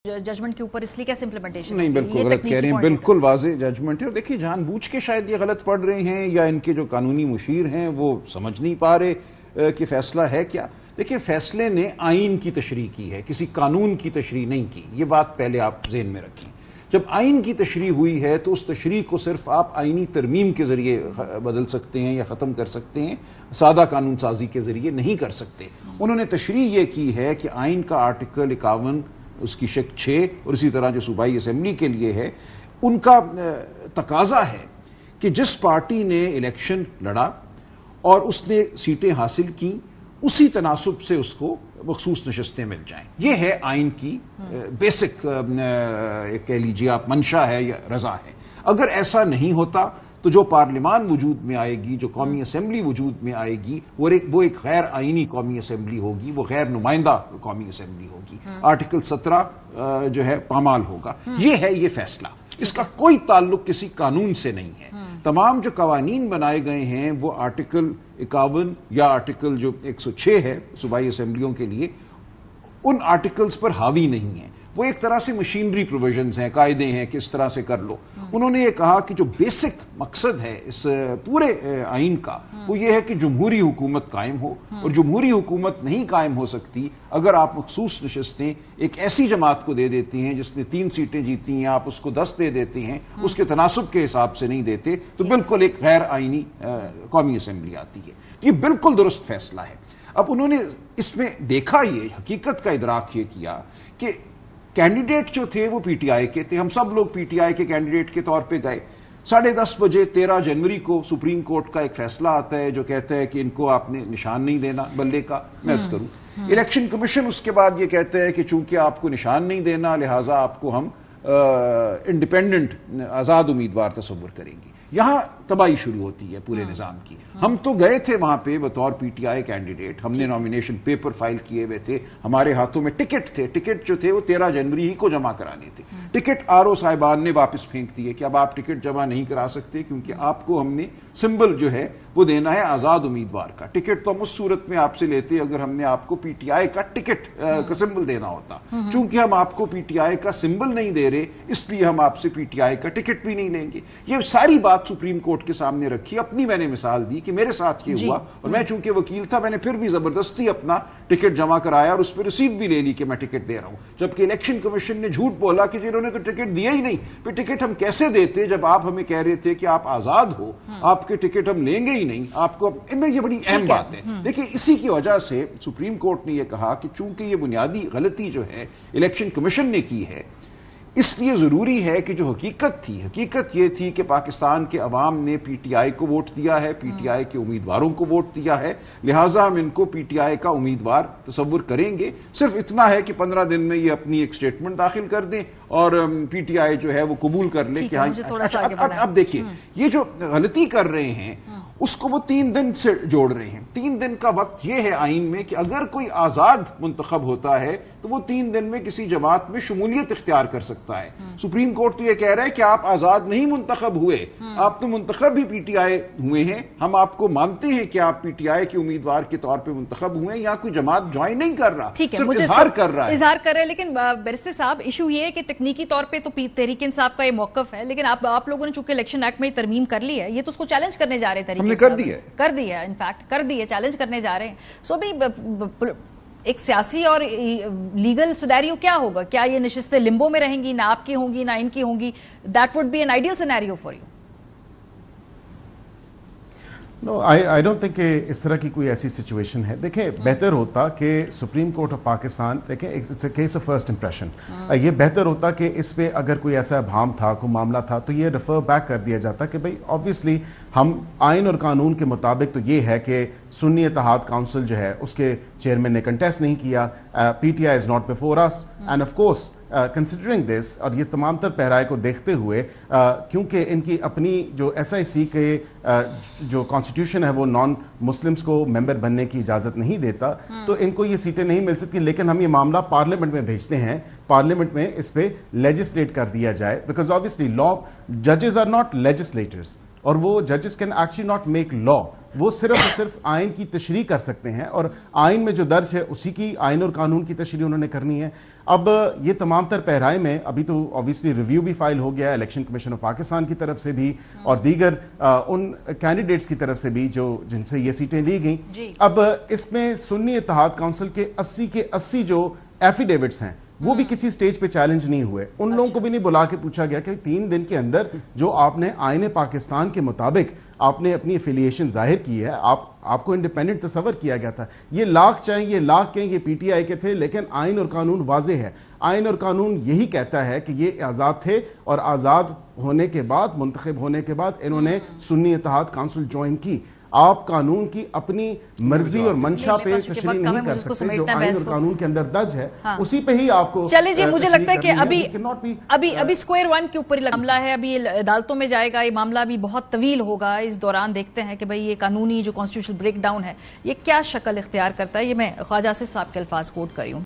Judgment کے اوپر اس لیے کیسے امپلیمنٹیشن نہیں بالکل غلط کہہ رہے ہیں، بالکل واضح ججمنٹ ہے. اور دیکھیے جان بوجھ کے شاید یہ غلط پڑھ رہے ہیں یا ان کے جو قانونی مشیر ہیں وہ سمجھ نہیں پا رہے کہ فیصلہ ہے کیا. دیکھیں فیصلے نے آئین کی تشریح کی ہے، کسی قانون کی تشریح نہیں کی. یہ بات پہلے آپ ذہن میں رکھیں. جب آئین کی تشریح ہوئی ہے تو اس تشریح کو صرف آپ آئینی ترمیم کے ذریعے بدل سکتے ہیں یا ختم کر سکتے ہیں، سادہ قانون سازی کے ذریعے نہیں کر سکتے. انہوں نے تشریح یہ کی ہے کہ آئین کا آرٹیکل 51 اس کی شق 6 اور اسی طرح جو صوبائی اسمبلی کے لیے ہے، ان کا تقاضا ہے کہ جس پارٹی نے الیکشن لڑا اور اس نے سیٹیں حاصل کی اسی تناسب سے اس کو مخصوص نشستیں مل جائیں. یہ ہے آئین کی بیسک کہہ لیجیے آپ منشا ہے یا رضا ہے. اگر ایسا نہیں ہوتا تو جو پارلیمان وجود میں آئے گی، جو قومی اسمبلی وجود میں آئے گی، وہ ایک غیر آئینی قومی اسمبلی ہوگی، وہ غیر نمائندہ قومی اسمبلی ہوگی. آرٹیکل 17 جو ہے پامال ہوگا. یہ ہے یہ فیصلہ. اس کا کوئی تعلق کسی قانون سے نہیں ہے. تمام جو قوانین بنائے گئے ہیں وہ آرٹیکل 51 یا آرٹیکل جو 106 ہے صوبائی اسمبلیوں کے لیے، ان آرٹیکلز پر حاوی نہیں ہیں. وہ ایک طرح سے مشینری پروویژنز ہیں، قاعدے ہیں کہ اس طرح سے کر لو. انہوں نے یہ کہا کہ جو بیسک مقصد ہے اس پورے آئین کا وہ یہ ہے کہ جمہوری حکومت قائم ہو، اور جمہوری حکومت نہیں قائم ہو سکتی اگر آپ مخصوص نشستیں ایک ایسی جماعت کو دے دیتی ہیں جس نے 3 سیٹیں جیتی ہیں، آپ اس کو 10 دے دیتے ہیں، اس کے تناسب کے حساب سے نہیں دیتے، تو بالکل ایک غیر آئینی قومی اسمبلی آتی ہے. یہ بالکل درست فیصلہ ہے. اب انہوں نے اس میں دیکھا، یہ حقیقت کا ادراک یہ کیا کہ کینڈیڈیٹ جو تھے وہ پی ٹی آئی کے تھے. ہم سب لوگ پی ٹی آئی کے کینڈیڈیٹ کے طور پہ گئے. 10:30 بجے 13 جنوری کو سپریم کورٹ کا ایک فیصلہ آتا ہے جو کہتا ہے کہ ان کو آپ نے نشان نہیں دینا بلے کا. میں عرض کروں الیکشن کمیشن اس کے بعد یہ کہتا ہے کہ چونکہ آپ کو نشان نہیں دینا لہٰذا آپ کو ہم انڈیپینڈنٹ آزاد امیدوار تصور کریں گے. یہاں تباہی شروع ہوتی ہے پورے نظام کی. ہم تو گئے تھے وہاں پہ بطور پی ٹی آئی کینڈیڈیٹ، ہم نے نامینیشن پیپر فائل کیے ہوئے تھے، ہمارے ہاتھوں میں ٹکٹ تھے. ٹکٹ جو تھے وہ 13 جنوری ہی کو جمع کرانے تھے. ٹکٹ آر او صاحبان نے واپس پھینک دیے کہ اب آپ ٹکٹ جمع نہیں کرا سکتے کیونکہ آپ کو ہم نے سمبل جو ہے وہ دینا ہے آزاد امیدوار کا. ٹکٹ تو ہم اس صورت میں آپ سے لیتے اگر ہم نے آپ کو پی ٹی آئی کا ٹکٹ کا سمبل دینا ہوتا. چونکہ ہم آپ کو پی ٹی آئی کا سمبل نہیں دے رہے اس لیے ہم آپ سے پی ٹی آئی کا ٹکٹ بھی نہیں لیں گے. یہ ساری بات سپریم کورٹ کے سامنے رکھی. اپنی میں نے مثال دی کہ میرے ساتھ یہ ہوا اور میں چونکہ وکیل تھا میں نے پھر بھی زبردستی اپنا ٹکٹ جمع کرایا اور اس پہ رسید بھی لے لی کہ میں ٹکٹ دے رہا ہوں. جبکہ الیکشن کمیشن نے جھوٹ بولا کہ جنہوں نے تو ٹکٹ دیا ہی نہیں. پھر ٹکٹ ہم کیسے دیتے جب آپ ہمیں کہہ رہے تھے کہ آپ آزاد ہو، آپ کے ٹکٹ ہم لیں گے ہی نہیں. آپ کو یہ بڑی اہم بات ہے. دیکھیں اسی کی وجہ سے سپریم کورٹ نے یہ کہا کہ چونکہ یہ بنیادی غلطی جو ہے الیکشن کمیشن نے کی ہے، اس لیے ضروری ہے کہ جو حقیقت یہ تھی کہ پاکستان کے عوام نے پی ٹی آئی کو ووٹ دیا ہے، پی ٹی آئی کے امیدواروں کو ووٹ دیا ہے، لہٰذا ہم ان کو پی ٹی آئی کا امیدوار تصور کریں گے. صرف اتنا ہے کہ 15 دن میں یہ اپنی ایک سٹیٹمنٹ داخل کر دیں اور پی ٹی آئی جو ہے وہ قبول کر لے کہ اب دیکھیے یہ جو غلطی کر رہے ہیں اس کو وہ 3 دن سے جوڑ رہے ہیں. 3 دن کا وقت یہ ہے آئین میں کہ اگر کوئی آزاد منتخب ہوتا ہے تو وہ 3 دن میں کسی جماعت میں شمولیت اختیار کر سکتا ہے. سپریم کورٹ تو یہ کہہ رہا ہے کہ آپ آزاد نہیں منتخب ہوئے، آپ تو منتخب بھی پی ٹی آئی ہوئے ہیں. ہم آپ کو مانتے ہیں کہ آپ پی ٹی آئی کے امیدوار کے طور پہ منتخب ہوئے ہیں. یہاں کوئی جماعت جوائن نہیں کر رہا، صرف اظہار کر رہا ہے. لیکن بیرسٹر صاحب ایشو یہ ہے کہ تکنیکی طور پہ تو تحریک انصاف کا یہ موقف ہے، لیکن آپ لوگوں نے چونکہ الیکشن ایکٹ میں ترمیم کر لی ہے، یہ تو اس کو چیلنج کرنے جا رہے تھے. کر دی ہے انفیکٹ کر دی ہے، چیلنج کرنے جا رہے ہیں. سو بھی ایک سیاسی اور لیگل سینیریو کیا ہوگا؟ کیا یہ نشستیں لمبو میں رہیں گی، نہ آپ کی ہوں گی نہ ان کی ہوں گی؟ That would be an ideal scenario for you. No I don't think کہ اس طرح کی کوئی ایسی سچویشن ہے. دیکھیں بہتر ہوتا کہ سپریم کورٹ آف پاکستان، دیکھیں it's a case of first impression, یہ بہتر ہوتا کہ اس پہ اگر کوئی ایسا ابہام تھا، کوئی معاملہ تھا تو یہ ریفر بیک کر دیا جاتا کہ بھئی آبویسلی ہم آئین اور قانون کے مطابق تو یہ ہے کہ سنی اتحاد کونسل جو ہے اس کے چیئرمین نے کنٹیسٹ نہیں کیا، P T I is not before us, and of course considering this اور یہ تمام تر پہرائے کو دیکھتے ہوئے کیونکہ ان کی اپنی جو ایس آئی سی کے جو کانسٹیٹیوشن ہے وہ نان مسلمس کو ممبر بننے کی اجازت نہیں دیتا تو ان کو یہ سیٹیں نہیں مل سکتی. لیکن ہم یہ معاملہ پارلیمنٹ میں بھیجتے ہیں، پارلیمنٹ میں اس پہ لیجسلیٹ کر دیا جائے، because obviously law judges are not legislators اور وہ ججز کین ایکچولی ناٹ میک لا، وہ صرف اور صرف آئین کی تشریح کر سکتے ہیں، اور آئین میں جو درج ہے اسی کی آئین اور قانون کی تشریح انہوں نے کرنی ہے۔ اب یہ تمام تر پہرائے میں ابھی تو obviously ریویو بھی فائل ہو گیا ہے الیکشن کمیشن آف پاکستان کی طرف سے بھی اور دیگر ان کینڈیڈیٹس کی طرف سے بھی جن سے یہ سیٹیں لی گئیں۔ اب اس میں سنی اتحاد کونسل کے 80 کے 80 جو ایفیڈیوٹس ہیں وہ بھی کسی سٹیج پہ چیلنج نہیں ہوئے، ان لوگوں کو بھی نہیں بلا کے پوچھا گیا کہ 3 دن کے اندر جو آپ نے آئین پاکستان کے مطابق آپ نے اپنی افیلیشن ظاہر کی ہے، آپ کو انڈیپینڈنٹ تصور کیا گیا تھا۔ یہ لاکھ چاہیں یہ لاکھ کہیں یہ پی ٹی آئی کے تھے، لیکن آئین اور قانون واضح ہے، آئین اور قانون یہی کہتا ہے کہ یہ آزاد تھے، اور آزاد ہونے کے بعد منتخب ہونے کے بعد انہوں نے سنی اتحاد کونسل جوائن کی۔ آپ قانون کی اپنی مرضی اور منشا پہ تشریح نہیں کر سکتے، جو آئین اور قانون کے اندر درج ہے اسی پہ ہی آپ کو چلے جی، مجھے لگتا ہے کہ ابھی سکوئر 1 کے اوپر معاملہ ہے، ابھی عدالتوں میں جائے گا، یہ معاملہ بھی بہت طویل ہوگا، اس دوران دیکھتے ہیں کہ بھئی یہ قانونی جو کانسٹیٹیوشنل بریک ڈاؤن ہے یہ کیا شکل اختیار کرتا ہے۔ یہ میں خواجہ آصف صاحب کے الفاظ کوٹ کری ہوں۔